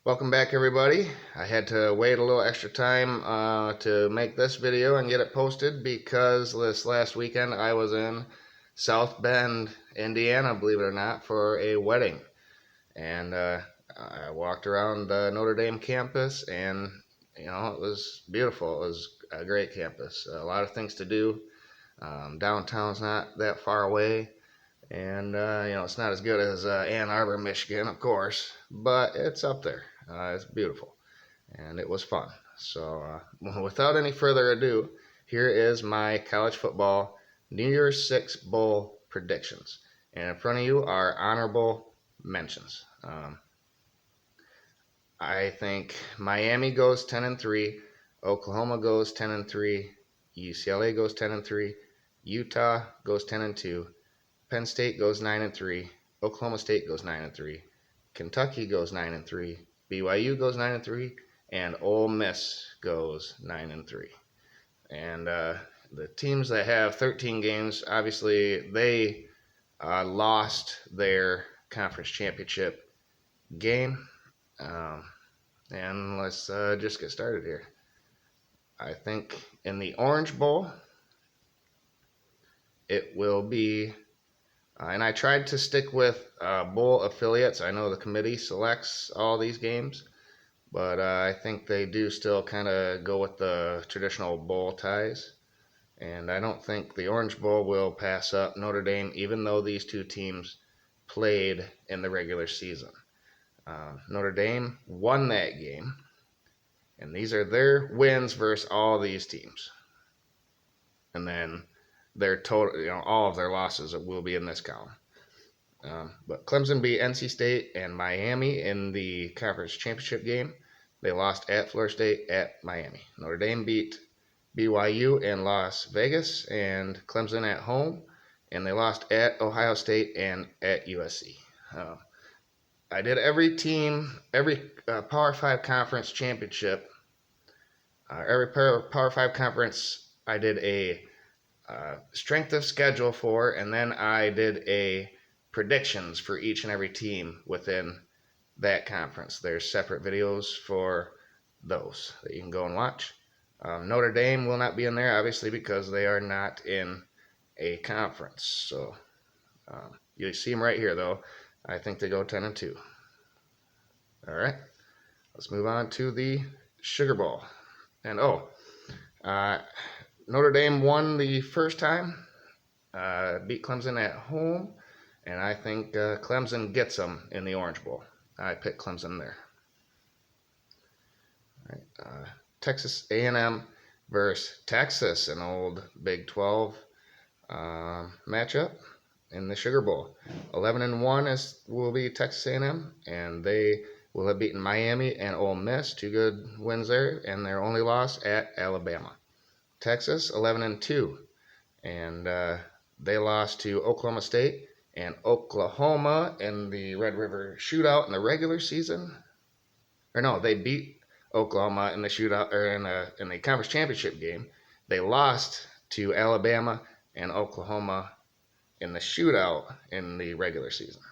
Welcome back, everybody. I had to wait a little extra time to make this video and get it posted because this last weekend I was in South Bend, Indiana, believe it or not, for a wedding. And I walked around the Notre Dame campus, and it was beautiful. It was a great campus. A lot of things to do. Downtown's not that far away. And, it's not as good as Ann Arbor, Michigan, of course, but it's up there. It's beautiful, and it was fun. So, without any further ado, here is my college football New Year's Six Bowl predictions. And in front of you are honorable mentions. I think Miami goes 10-3, Oklahoma goes 10-3, UCLA goes 10-3, Utah goes 10-2. Penn State goes 9-3. Oklahoma State goes 9-3. Kentucky goes 9-3. BYU goes 9-3, and Ole Miss goes 9-3. And the teams that have 13 games, obviously, they lost their conference championship game. And let's just get started here. I think in the Orange Bowl, it will be. And I tried to stick with bowl affiliates. I know the committee selects all these games, but I think they do still kind of go with the traditional bowl ties. And I don't think the Orange Bowl will pass up Notre Dame, even though these two teams played in the regular season. Notre Dame won that game, and these are their wins versus all these teams. And then their total, all of their losses will be in this column. But Clemson beat NC State and Miami in the conference championship game. They lost at Florida State, at Miami. Notre Dame beat BYU in Las Vegas and Clemson at home, and they lost at Ohio State and at USC. I did every Power 5 conference championship, every Power 5 conference I did a strength of schedule for, and then I did a predictions for each and every team within that conference. There's separate videos for those that you can go and watch. Notre Dame will not be in there, obviously, because they are not in a conference. So you see them right here, though. I think they go 10-2. All right, let's move on to the Sugar Bowl. And Notre Dame won the first time, beat Clemson at home, and I think Clemson gets them in the Orange Bowl. I picked Clemson there. All right, Texas A&M versus Texas, an old Big 12 matchup in the Sugar Bowl. 11-1 will be Texas A&M, and they will have beaten Miami and Ole Miss, two good wins there, and their only loss at Alabama. Texas 11-2, and they lost to Oklahoma State and Oklahoma in the Red River Shootout in the regular season. Or no, they beat Oklahoma in the shootout, or in the conference championship game. They lost to Alabama and Oklahoma in the shootout in the regular season.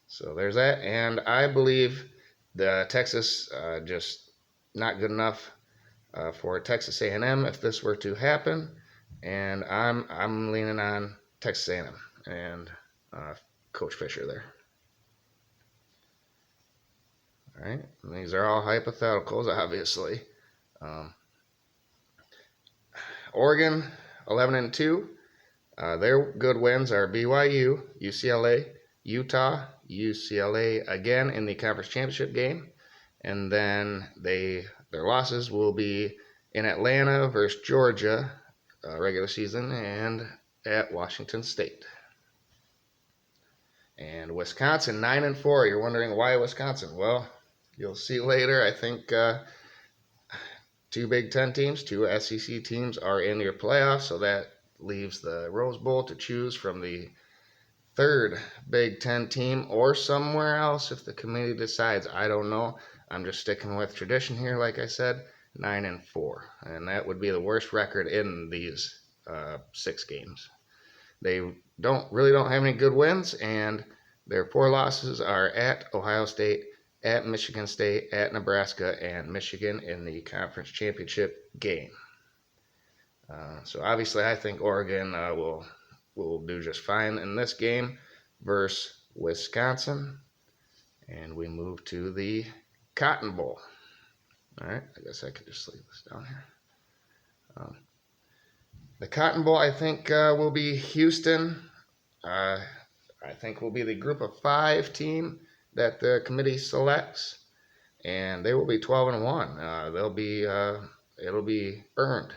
So there's that, and I believe the Texas just not good enough for Texas A&M if this were to happen, and I'm leaning on Texas A&M and Coach Fisher there. All right, and these are all hypotheticals, obviously. Oregon 11-2. Their good wins are BYU, UCLA, Utah, UCLA again in the conference championship game, and then their losses will be in Atlanta versus Georgia, regular season, and at Washington State. And Wisconsin 9-4. You're wondering why Wisconsin? Well, you'll see later. I think two Big Ten teams, two SEC teams are in your playoffs, so that leaves the Rose Bowl to choose from the third Big Ten team or somewhere else if the committee decides. I don't know. I'm just sticking with tradition here, like I said, 9-4, and that would be the worst record in these 6 games. They don't have any good wins, and their 4 losses are at Ohio State, at Michigan State, at Nebraska, and Michigan in the conference championship game. So obviously, I think Oregon will do just fine in this game versus Wisconsin. And we move to the Cotton Bowl. All right, I guess I could just leave this down here. The Cotton Bowl, I think, will be Houston. I think will be the group of 5 team that the committee selects, and they will be 12-1. It'll be earned.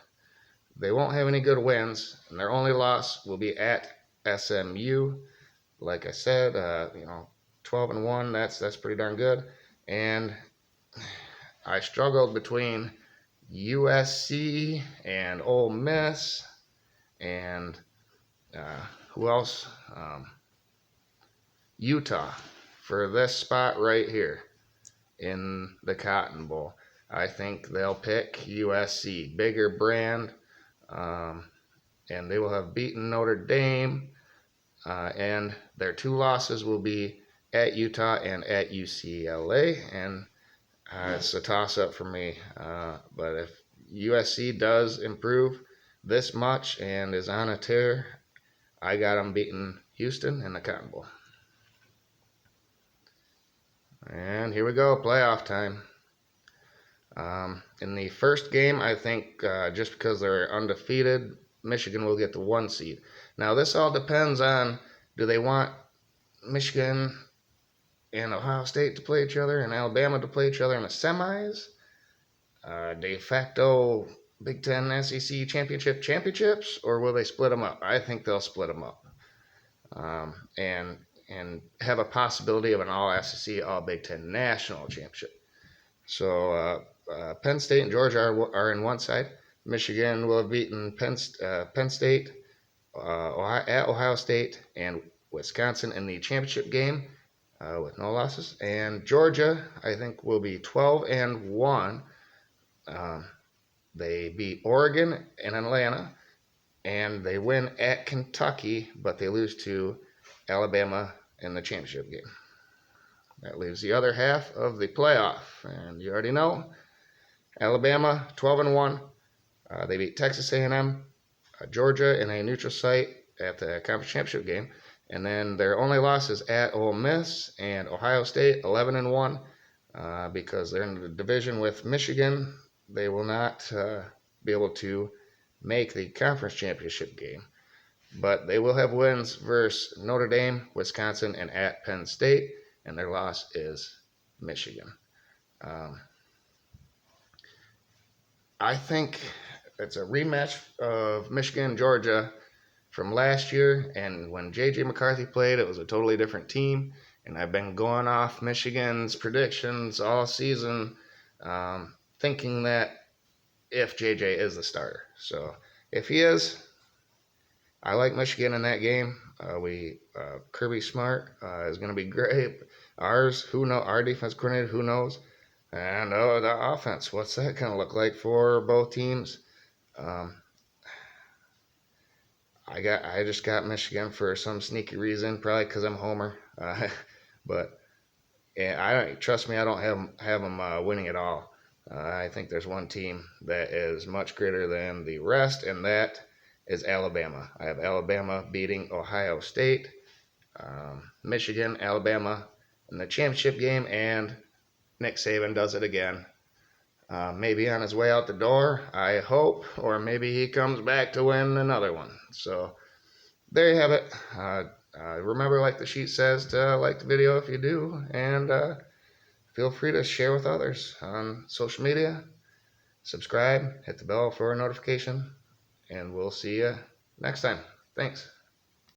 They won't have any good wins, and their only loss will be at SMU. Like I said, 12-1. That's pretty darn good. And I struggled between USC and Ole Miss, and who else? Utah for this spot right here in the Cotton Bowl. I think they'll pick USC, bigger brand, and they will have beaten Notre Dame, and their 2 losses will be at Utah and at UCLA, and it's a toss-up for me. But if USC does improve this much and is on a tear, I got them beating Houston in the Cotton Bowl. And here we go, playoff time. In the first game, I think just because they're undefeated, Michigan will get the 1 seed. Now, this all depends on, do they want Michigan and Ohio State to play each other and Alabama to play each other in the semis? De facto Big Ten SEC championships, or will they split them up? I think they'll split them up. And have a possibility of an all-SEC, all-Big Ten national championship. So Penn State and Georgia are in one side. Michigan will have beaten Penn State, at Ohio State, and Wisconsin in the championship game with no losses. And Georgia, I think, will be 12-1. They beat Oregon and Atlanta, and they win at Kentucky, but they lose to Alabama in the championship game. That leaves the other half of the playoff, and you already know, Alabama 12-1. They beat Texas A&M, Georgia in a neutral site at the conference championship game, and then their only loss is at Ole Miss and Ohio State 11-1, because they're in the division with Michigan. They will not be able to make the conference championship game. But they will have wins versus Notre Dame, Wisconsin, and at Penn State, and their loss is Michigan. I think it's a rematch of Michigan, Georgia from last year, and when J.J. McCarthy played, it was a totally different team, and I've been going off Michigan's predictions all season, thinking that if J.J. is the starter. So if he is, I like Michigan in that game. Kirby Smart is going to be great. Our defense coordinator, who knows? And the offense, what's that going to look like for both teams? I just got Michigan for some sneaky reason, probably because I'm a homer. But trust me, I don't have them winning it all. I think there's one team that is much greater than the rest, and that is Alabama. I have Alabama beating Ohio State, Michigan, Alabama in the championship game, and Nick Saban does it again. Maybe on his way out the door, I hope, or maybe he comes back to win another one. So there you have it. Remember, like the sheet says, to like the video if you do, and feel free to share with others on social media. Subscribe, hit the bell for a notification, and we'll see you next time. Thanks.